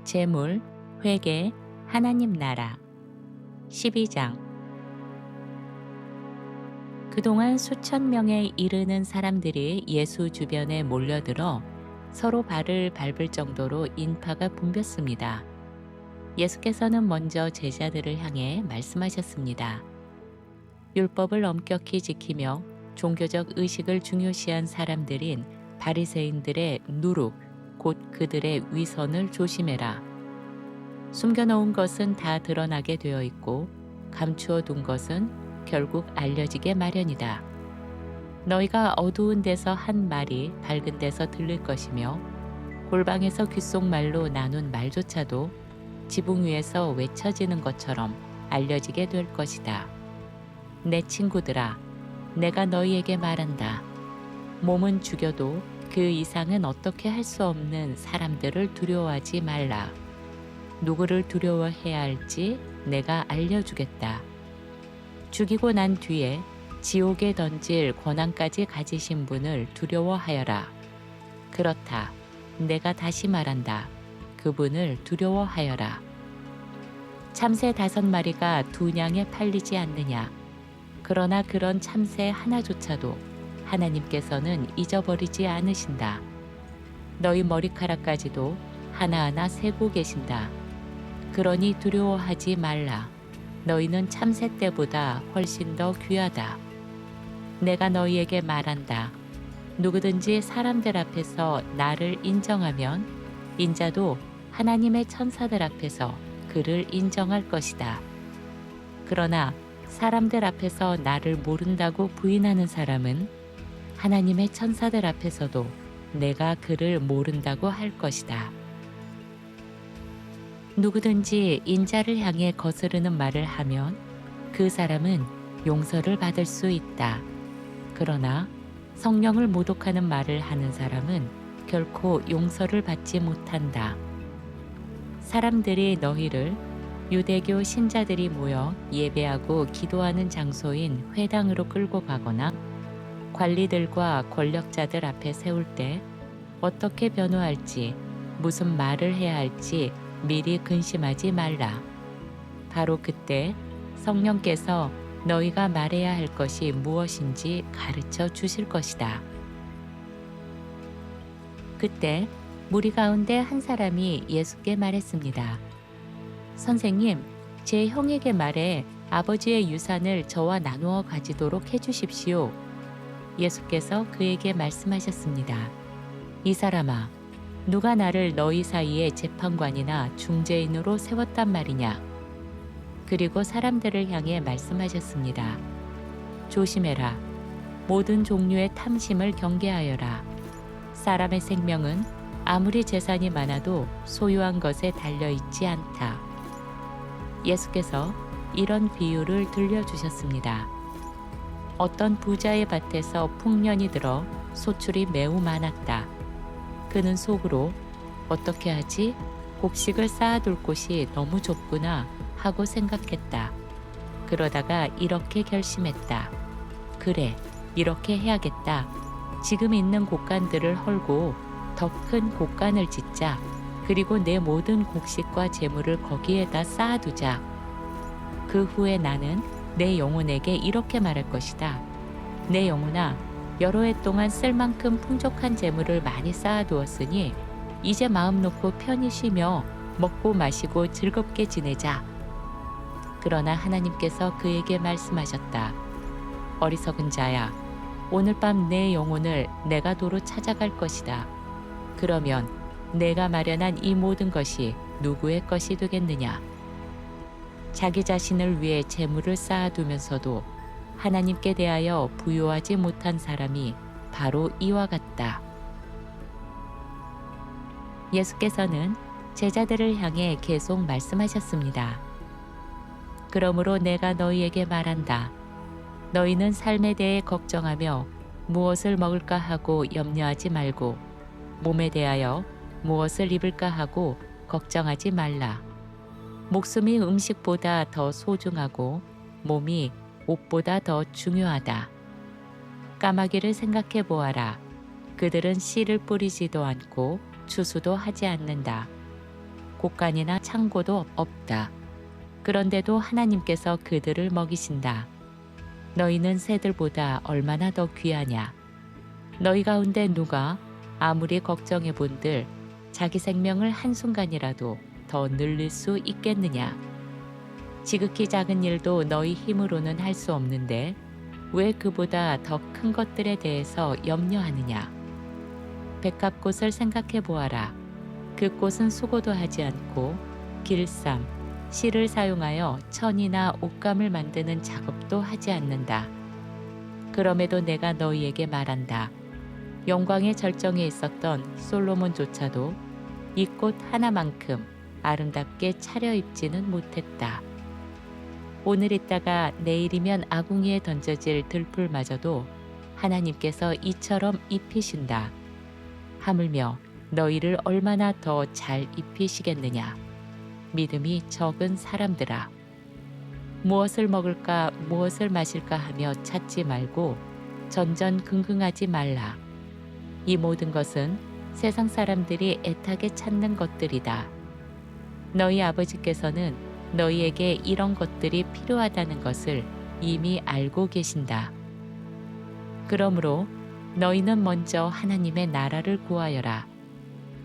재물, 회개, 하나님 나라. 12장. 그동안 수천 명에 이르는 사람들이 예수 주변에 몰려들어 서로 발을 밟을 정도로 인파가 붐볐습니다. 예수께서는 먼저 제자들을 향해 말씀하셨습니다. 율법을 엄격히 지키며 종교적 의식을 중요시한 사람들인 바리새인들의 누룩, 곧 그들의 위선을 조심해라. 숨겨놓은 것은 다 드러나게 되어 있고 감추어 둔 것은 결국 알려지게 마련이다. 너희가 어두운 데서 한 말이 밝은 데서 들릴 것이며 골방에서 귓속말로 나눈 말조차도 지붕 위에서 외쳐지는 것처럼 알려지게 될 것이다. 내 친구들아, 내가 너희에게 말한다. 몸은 죽여도 그 이상은 어떻게 할 수 없는 사람들을 두려워하지 말라. 누구를 두려워해야 할지 내가 알려주겠다. 죽이고 난 뒤에 지옥에 던질 권한까지 가지신 분을 두려워하여라. 그렇다. 내가 다시 말한다. 그분을 두려워하여라. 참새 5마리가 2냥에 팔리지 않느냐. 그러나 그런 참새 하나조차도 하나님께서는 잊어버리지 않으신다. 너희 머리카락까지도 하나하나 세고 계신다. 그러니 두려워하지 말라. 너희는 참새 떼보다 훨씬 더 귀하다. 내가 너희에게 말한다. 누구든지 사람들 앞에서 나를 인정하면 인자도 하나님의 천사들 앞에서 그를 인정할 것이다. 그러나 사람들 앞에서 나를 모른다고 부인하는 사람은 하나님의 천사들 앞에서도 내가 그를 모른다고 할 것이다. 누구든지 인자를 향해 거스르는 말을 하면 그 사람은 용서를 받을 수 있다. 그러나 성령을 모독하는 말을 하는 사람은 결코 용서를 받지 못한다. 사람들이 너희를 유대교 신자들이 모여 예배하고 기도하는 장소인 회당으로 끌고 가거나 관리들과 권력자들 앞에 세울 때 어떻게 변호할지, 무슨 말을 해야 할지 미리 근심하지 말라. 바로 그때 성령께서 너희가 말해야 할 것이 무엇인지 가르쳐 주실 것이다. 그때 무리 가운데 한 사람이 예수께 말했습니다. 선생님, 제 형에게 말해 아버지의 유산을 저와 나누어 가지도록 해주십시오. 예수께서 그에게 말씀하셨습니다. 이 사람아, 누가 나를 너희 사이에 재판관이나 중재인으로 세웠단 말이냐? 그리고 사람들을 향해 말씀하셨습니다. 조심해라. 모든 종류의 탐심을 경계하여라. 사람의 생명은 아무리 재산이 많아도 소유한 것에 달려있지 않다. 예수께서 이런 비유를 들려주셨습니다. 어떤 부자의 밭에서 풍년이 들어 소출이 매우 많았다. 그는 속으로 어떻게 하지? 곡식을 쌓아둘 곳이 너무 좁구나 하고 생각했다. 그러다가 이렇게 결심했다. 그래, 이렇게 해야겠다. 지금 있는 곡간들을 헐고 더 큰 곡간을 짓자. 그리고 내 모든 곡식과 재물을 거기에다 쌓아두자. 그 후에 나는 내 영혼에게 이렇게 말할 것이다. 내 영혼아, 여러 해 동안 쓸 만큼 풍족한 재물을 많이 쌓아두었으니 이제 마음 놓고 편히 쉬며 먹고 마시고 즐겁게 지내자. 그러나 하나님께서 그에게 말씀하셨다. 어리석은 자야, 오늘 밤 내 영혼을 내가 도로 찾아갈 것이다. 그러면 내가 마련한 이 모든 것이 누구의 것이 되겠느냐? 자기 자신을 위해 재물을 쌓아두면서도 하나님께 대하여 부요하지 못한 사람이 바로 이와 같다. 예수께서는 제자들을 향해 계속 말씀하셨습니다. 그러므로 내가 너희에게 말한다. 너희는 삶에 대해 걱정하며 무엇을 먹을까 하고 염려하지 말고 몸에 대하여 무엇을 입을까 하고 걱정하지 말라. 목숨이 음식보다 더 소중하고 몸이 옷보다 더 중요하다. 까마귀를 생각해 보아라. 그들은 씨를 뿌리지도 않고 추수도 하지 않는다. 곡간이나 창고도 없다. 그런데도 하나님께서 그들을 먹이신다. 너희는 새들보다 얼마나 더 귀하냐. 너희 가운데 누가 아무리 걱정해 본들 자기 생명을 한순간이라도 더 늘릴 수 있겠느냐. 지극히 작은 일도 너희 힘으로는 할 수 없는데 왜 그보다 더 큰 것들에 대해서 염려하느냐. 백합꽃을 생각해 보아라. 그 꽃은 수고도 하지 않고 길쌈, 실을 사용하여 천이나 옷감을 만드는 작업도 하지 않는다. 그럼에도 내가 너희에게 말한다. 영광의 절정에 있었던 솔로몬조차도 이 꽃 하나만큼 아름답게 차려입지는 못했다. 오늘 있다가 내일이면 아궁이에 던져질 들풀마저도 하나님께서 이처럼 입히신다. 하물며 너희를 얼마나 더 잘 입히시겠느냐. 믿음이 적은 사람들아. 무엇을 먹을까 무엇을 마실까 하며 찾지 말고 전전긍긍하지 말라. 이 모든 것은 세상 사람들이 애타게 찾는 것들이다. 너희 아버지께서는 너희에게 이런 것들이 필요하다는 것을 이미 알고 계신다. 그러므로 너희는 먼저 하나님의 나라를 구하여라.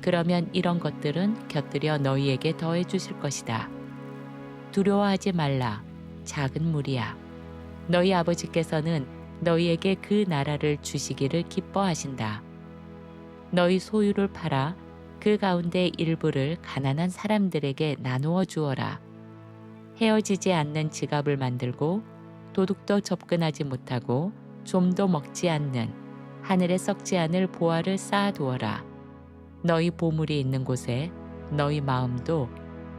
그러면 이런 것들은 곁들여 너희에게 더해 주실 것이다. 두려워하지 말라. 작은 무리야. 너희 아버지께서는 너희에게 그 나라를 주시기를 기뻐하신다. 너희 소유를 팔아 그 가운데 일부를 가난한 사람들에게 나누어 주어라. 헤어지지 않는 지갑을 만들고 도둑도 접근하지 못하고 좀도 먹지 않는 하늘에 썩지 않을 보화를 쌓아두어라. 너희 보물이 있는 곳에 너희 마음도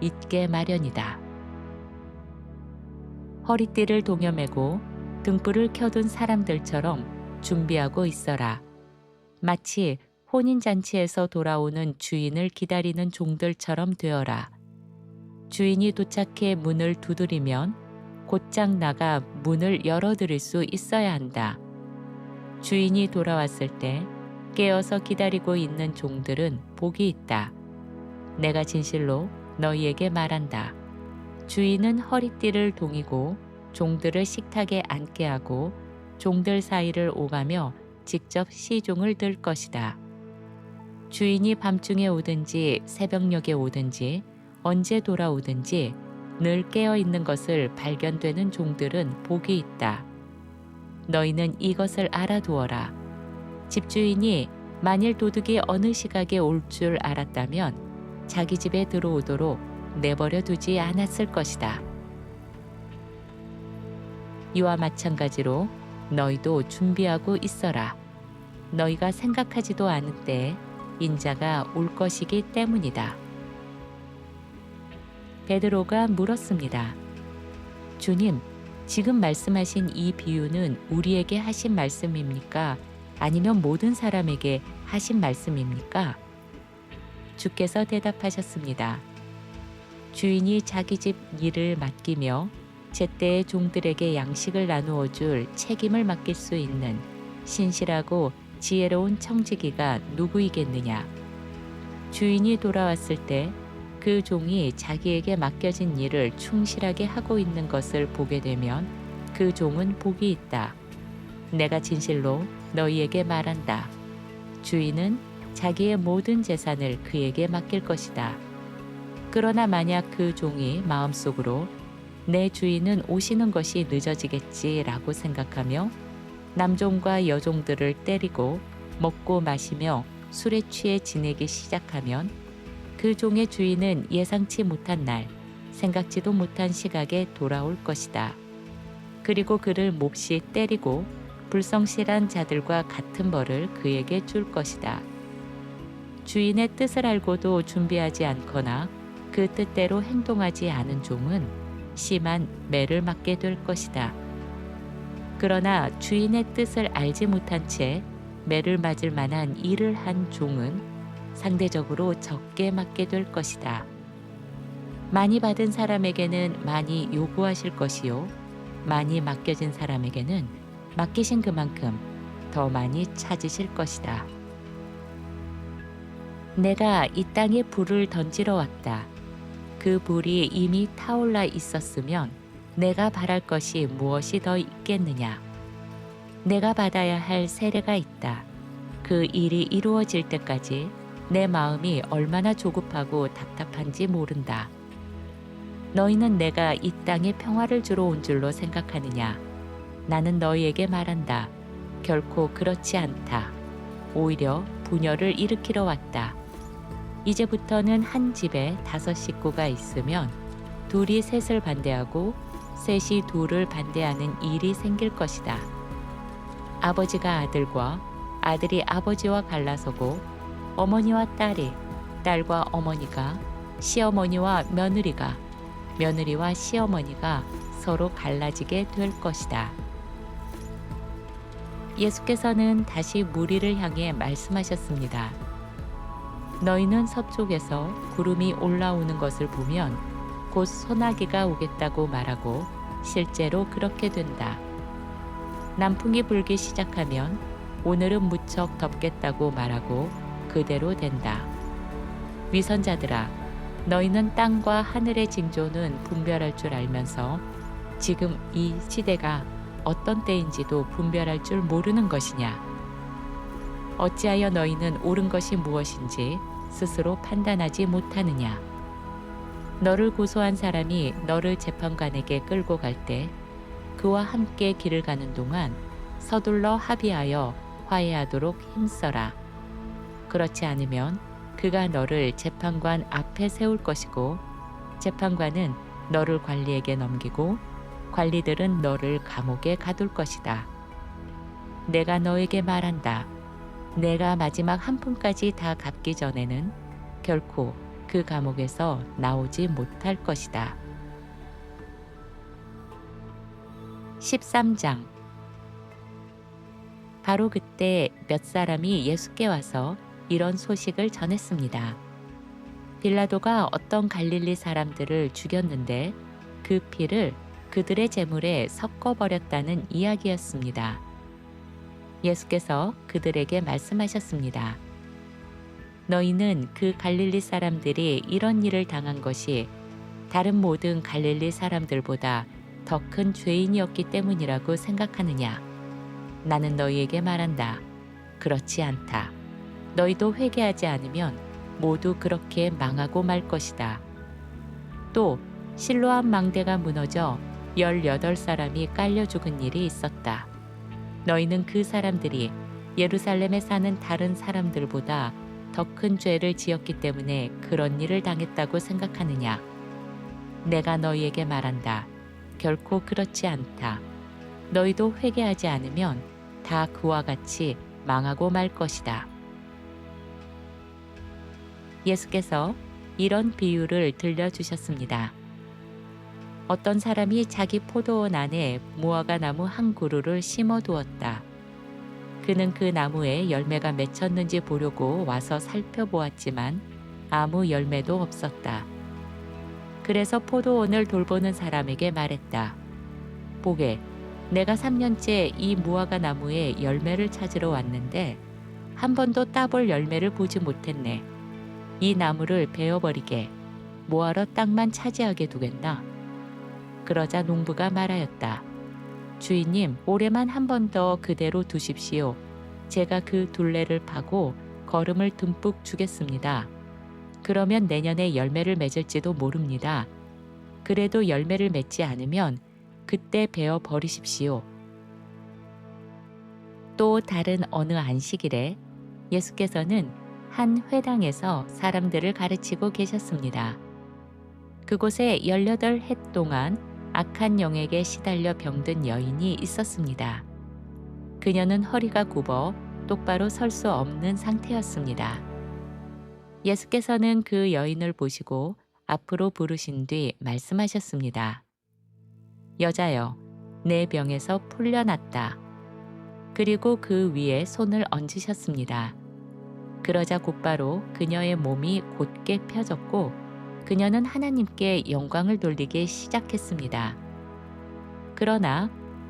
있게 마련이다. 허리띠를 동여매고 등불을 켜둔 사람들처럼 준비하고 있어라. 마치 혼인잔치에서 돌아오는 주인을 기다리는 종들처럼 되어라. 주인이 도착해 문을 두드리면 곧장 나가 문을 열어드릴 수 있어야 한다. 주인이 돌아왔을 때 깨어서 기다리고 있는 종들은 복이 있다. 내가 진실로 너희에게 말한다. 주인은 허리띠를 동이고 종들을 식탁에 앉게 하고 종들 사이를 오가며 직접 시종을 들 것이다. 주인이 밤중에 오든지 새벽녘에 오든지 언제 돌아오든지 늘 깨어 있는 것을 발견되는 종들은 복이 있다. 너희는 이것을 알아두어라. 집주인이 만일 도둑이 어느 시각에 올 줄 알았다면 자기 집에 들어오도록 내버려 두지 않았을 것이다. 이와 마찬가지로 너희도 준비하고 있어라. 너희가 생각하지도 않은 때에 인자가 올 것이기 때문이다. 베드로가 물었습니다. 주님, 지금 말씀하신 이 비유는 우리에게 하신 말씀입니까? 아니면 모든 사람에게 하신 말씀입니까? 주께서 대답하셨습니다. 주인이 자기 집 일을 맡기며 제때에 종들에게 양식을 나누어 줄 책임을 맡길 수 있는 신실하고 지혜로운 청지기가 누구이겠느냐? 주인이 돌아왔을 때 그 종이 자기에게 맡겨진 일을 충실하게 하고 있는 것을 보게 되면 그 종은 복이 있다. 내가 진실로 너희에게 말한다. 주인은 자기의 모든 재산을 그에게 맡길 것이다. 그러나 만약 그 종이 마음속으로 내 주인은 오시는 것이 늦어지겠지라고 생각하며 남종과 여종들을 때리고 먹고 마시며 술에 취해 지내기 시작하면 그 종의 주인은 예상치 못한 날, 생각지도 못한 시각에 돌아올 것이다. 그리고 그를 몹시 때리고 불성실한 자들과 같은 벌을 그에게 줄 것이다. 주인의 뜻을 알고도 준비하지 않거나 그 뜻대로 행동하지 않은 종은 심한 매를 맞게 될 것이다. 그러나 주인의 뜻을 알지 못한 채 매를 맞을 만한 일을 한 종은 상대적으로 적게 맞게 될 것이다. 많이 받은 사람에게는 많이 요구하실 것이요, 많이 맡겨진 사람에게는 맡기신 그만큼 더 많이 찾으실 것이다. 내가 이 땅에 불을 던지러 왔다. 그 불이 이미 타올라 있었으면 내가 바랄 것이 무엇이 더 있겠느냐. 내가 받아야 할 세례가 있다. 그 일이 이루어질 때까지 내 마음이 얼마나 조급하고 답답한지 모른다. 너희는 내가 이 땅에 평화를 주러 온 줄로 생각하느냐. 나는 너희에게 말한다. 결코 그렇지 않다. 오히려 분열을 일으키러 왔다. 이제부터는 한 집에 5 식구가 있으면 둘이 셋을 반대하고 셋이 둘을 반대하는 일이 생길 것이다. 아버지가 아들과 아들이 아버지와 갈라서고 어머니와 딸이, 딸과 어머니가, 시어머니와 며느리가, 며느리와 시어머니가 서로 갈라지게 될 것이다. 예수께서는 다시 무리를 향해 말씀하셨습니다. 너희는 서쪽에서 구름이 올라오는 것을 보면 곧 소나기가 오겠다고 말하고 실제로 그렇게 된다. 남풍이 불기 시작하면 오늘은 무척 덥겠다고 말하고 그대로 된다. 위선자들아, 너희는 땅과 하늘의 징조는 분별할 줄 알면서 지금 이 시대가 어떤 때인지도 분별할 줄 모르는 것이냐? 어찌하여 너희는 옳은 것이 무엇인지 스스로 판단하지 못하느냐? 너를 고소한 사람이 너를 재판관에게 끌고 갈 때 그와 함께 길을 가는 동안 서둘러 합의하여 화해하도록 힘써라. 그렇지 않으면 그가 너를 재판관 앞에 세울 것이고 재판관은 너를 관리에게 넘기고 관리들은 너를 감옥에 가둘 것이다. 내가 너에게 말한다. 내가 마지막 한 푼까지 다 갚기 전에는 결코 그 감옥에서 나오지 못할 것이다. 13장. 바로 그때 몇 사람이 예수께 와서 이런 소식을 전했습니다. 빌라도가 어떤 갈릴리 사람들을 죽였는데 그 피를 그들의 제물에 섞어버렸다는 이야기였습니다. 예수께서 그들에게 말씀하셨습니다. 너희는 그 갈릴리 사람들이 이런 일을 당한 것이 다른 모든 갈릴리 사람들보다 더 큰 죄인이었기 때문이라고 생각하느냐? 나는 너희에게 말한다. 그렇지 않다. 너희도 회개하지 않으면 모두 그렇게 망하고 말 것이다. 또 실로암 망대가 무너져 18사람이 깔려 죽은 일이 있었다. 너희는 그 사람들이 예루살렘에 사는 다른 사람들보다 더 큰 죄를 지었기 때문에 그런 일을 당했다고 생각하느냐? 내가 너희에게 말한다. 결코 그렇지 않다. 너희도 회개하지 않으면 다 그와 같이 망하고 말 것이다. 예수께서 이런 비유를 들려주셨습니다. 어떤 사람이 자기 포도원 안에 무화과 나무 한 그루를 심어두었다. 그는 그 나무에 열매가 맺혔는지 보려고 와서 살펴보았지만 아무 열매도 없었다. 그래서 포도원을 돌보는 사람에게 말했다. 보게, 내가 3년째 이 무화과 나무에 열매를 찾으러 왔는데 한 번도 따볼 열매를 보지 못했네. 이 나무를 베어버리게, 뭐하러 땅만 차지하게 두겠나? 그러자 농부가 말하였다. 주인님, 올해만 한 번 더 그대로 두십시오. 제가 그 둘레를 파고 거름을 듬뿍 주겠습니다. 그러면 내년에 열매를 맺을지도 모릅니다. 그래도 열매를 맺지 않으면 그때 베어 버리십시오. 또 다른 어느 안식일에 예수께서는 한 회당에서 사람들을 가르치고 계셨습니다. 그곳에 18해 동안 악한 영에게 시달려 병든 여인이 있었습니다. 그녀는 허리가 굽어 똑바로 설 수 없는 상태였습니다. 예수께서는 그 여인을 보시고 앞으로 부르신 뒤 말씀하셨습니다. 여자여, 내 병에서 풀려났다. 그리고 그 위에 손을 얹으셨습니다. 그러자 곧바로 그녀의 몸이 곧게 펴졌고 그녀는 하나님께 영광을 돌리기 시작했습니다. 그러나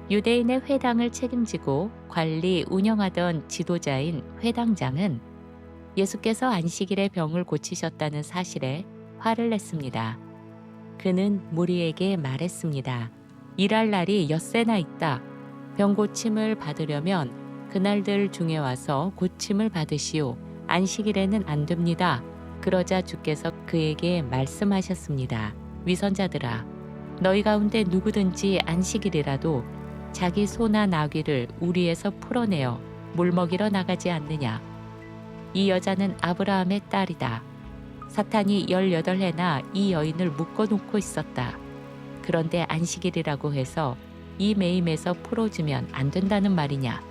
유대인의 회당을 책임지고 관리 운영하던 지도자인 회당장은 예수께서 안식일에 병을 고치셨다는 사실에 화를 냈습니다. 그는 무리에게 말했습니다. 일할 날이 엿새나 있다. 병 고침을 받으려면 그날들 중에 와서 고침을 받으시오. 안식일에는 안 됩니다. 그러자 주께서 그에게 말씀하셨습니다. 위선자들아, 너희 가운데 누구든지 안식일이라도 자기 소나 나귀를 우리에서 풀어내어 물 먹이러 나가지 않느냐. 이 여자는 아브라함의 딸이다. 사탄이 18해나 이 여인을 묶어놓고 있었다. 그런데 안식일이라고 해서 이 매임에서 풀어주면 안 된다는 말이냐.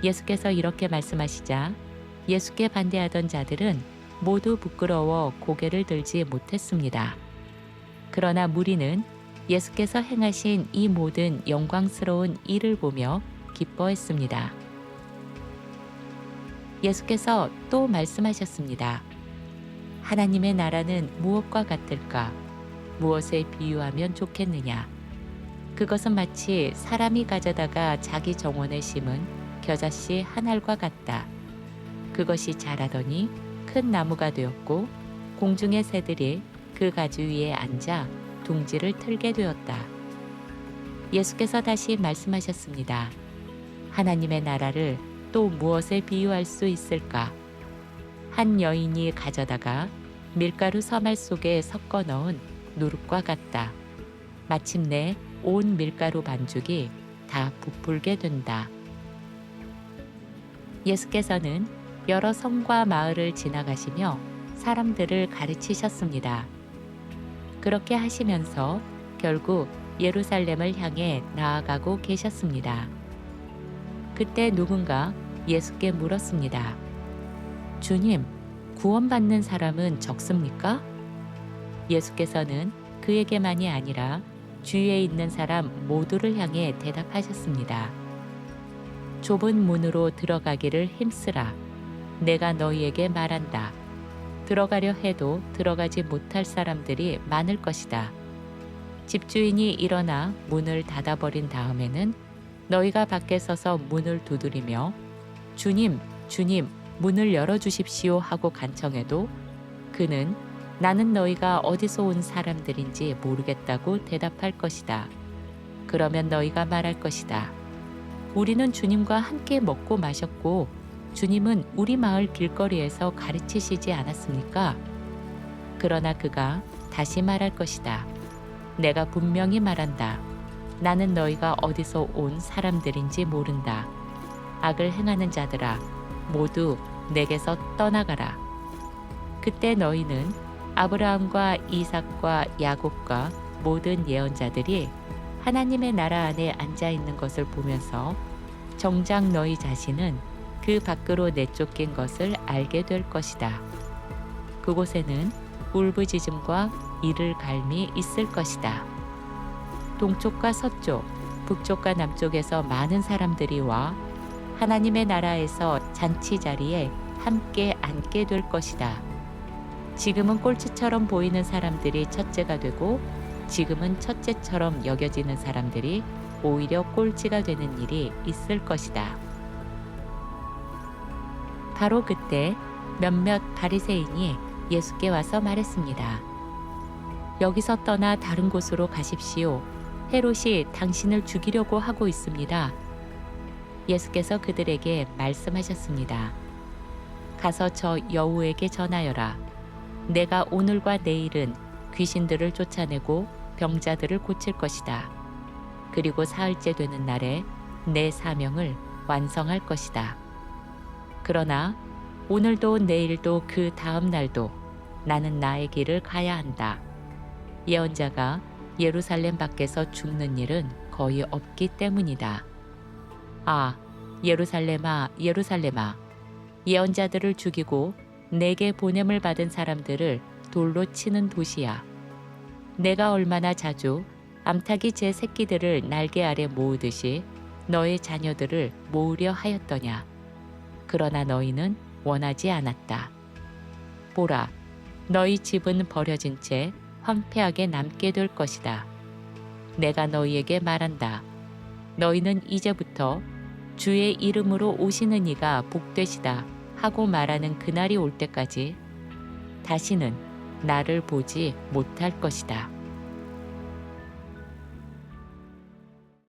예수께서 이렇게 말씀하시자 예수께 반대하던 자들은 모두 부끄러워 고개를 들지 못했습니다. 그러나 무리는 예수께서 행하신 이 모든 영광스러운 일을 보며 기뻐했습니다. 예수께서 또 말씀하셨습니다. 하나님의 나라는 무엇과 같을까? 무엇에 비유하면 좋겠느냐? 그것은 마치 사람이 가져다가 자기 정원에 심은 겨자씨 한 알과 같다. 그것이 자라더니 큰 나무가 되었고 공중의 새들이 그 가지 위에 앉아 둥지를 틀게 되었다. 예수께서 다시 말씀하셨습니다. 하나님의 나라를 또 무엇에 비유할 수 있을까? 한 여인이 가져다가 밀가루 서말 속에 섞어 넣은 누룩과 같다. 마침내 온 밀가루 반죽이 다 부풀게 된다. 예수께서는 여러 성과 마을을 지나가시며 사람들을 가르치셨습니다. 그렇게 하시면서 결국 예루살렘을 향해 나아가고 계셨습니다. 그때 누군가 예수께 물었습니다. 주님, 구원받는 사람은 적습니까? 예수께서는 그에게만이 아니라 주위에 있는 사람 모두를 향해 대답하셨습니다. 좁은 문으로 들어가기를 힘쓰라. 내가 너희에게 말한다. 들어가려 해도 들어가지 못할 사람들이 많을 것이다. 집주인이 일어나 문을 닫아버린 다음에는 너희가 밖에 서서 문을 두드리며 주님, 주님, 문을 열어주십시오 하고 간청해도 그는 나는 너희가 어디서 온 사람들인지 모르겠다고 대답할 것이다. 그러면 너희가 말할 것이다. 우리는 주님과 함께 먹고 마셨고 주님은 우리 마을 길거리에서 가르치시지 않았습니까? 그러나 그가 다시 말할 것이다. 내가 분명히 말한다. 나는 너희가 어디서 온 사람들인지 모른다. 악을 행하는 자들아, 모두 내게서 떠나가라. 그때 너희는 아브라함과 이삭과 야곱과 모든 예언자들이 하나님의 나라 안에 앉아 있는 것을 보면서 정작 너희 자신은 그 밖으로 내쫓긴 것을 알게 될 것이다. 그곳에는 울부짖음과 이를 갈미 있을 것이다. 동쪽과 서쪽, 북쪽과 남쪽에서 많은 사람들이 와 하나님의 나라에서 잔치 자리에 함께 앉게 될 것이다. 지금은 꼴찌처럼 보이는 사람들이 첫째가 되고 지금은 첫째처럼 여겨지는 사람들이 오히려 꼴찌가 되는 일이 있을 것이다. 바로 그때 몇몇 바리새인이 예수께 와서 말했습니다. 여기서 떠나 다른 곳으로 가십시오. 헤롯이 당신을 죽이려고 하고 있습니다. 예수께서 그들에게 말씀하셨습니다. 가서 저 여우에게 전하여라. 내가 오늘과 내일은 귀신들을 쫓아내고 병자들을 고칠 것이다. 그리고 사흘째 되는 날에 내 사명을 완성할 것이다. 그러나 오늘도 내일도 그 다음 날도 나는 나의 길을 가야 한다. 예언자가 예루살렘 밖에서 죽는 일은 거의 없기 때문이다. 아, 예루살렘아, 예루살렘아, 예언자들을 죽이고 내게 보냄을 받은 사람들을 돌로 치는 도시야. 내가 얼마나 자주 암탉이 제 새끼들을 날개 아래 모으듯이 너의 자녀들을 모으려 하였더냐. 그러나 너희는 원하지 않았다. 보라, 너희 집은 버려진 채 황폐하게 남게 될 것이다. 내가 너희에게 말한다. 너희는 이제부터 주의 이름으로 오시는 이가 복되시다 하고 말하는 그날이 올 때까지 다시는 나를 보지 못할 것이다.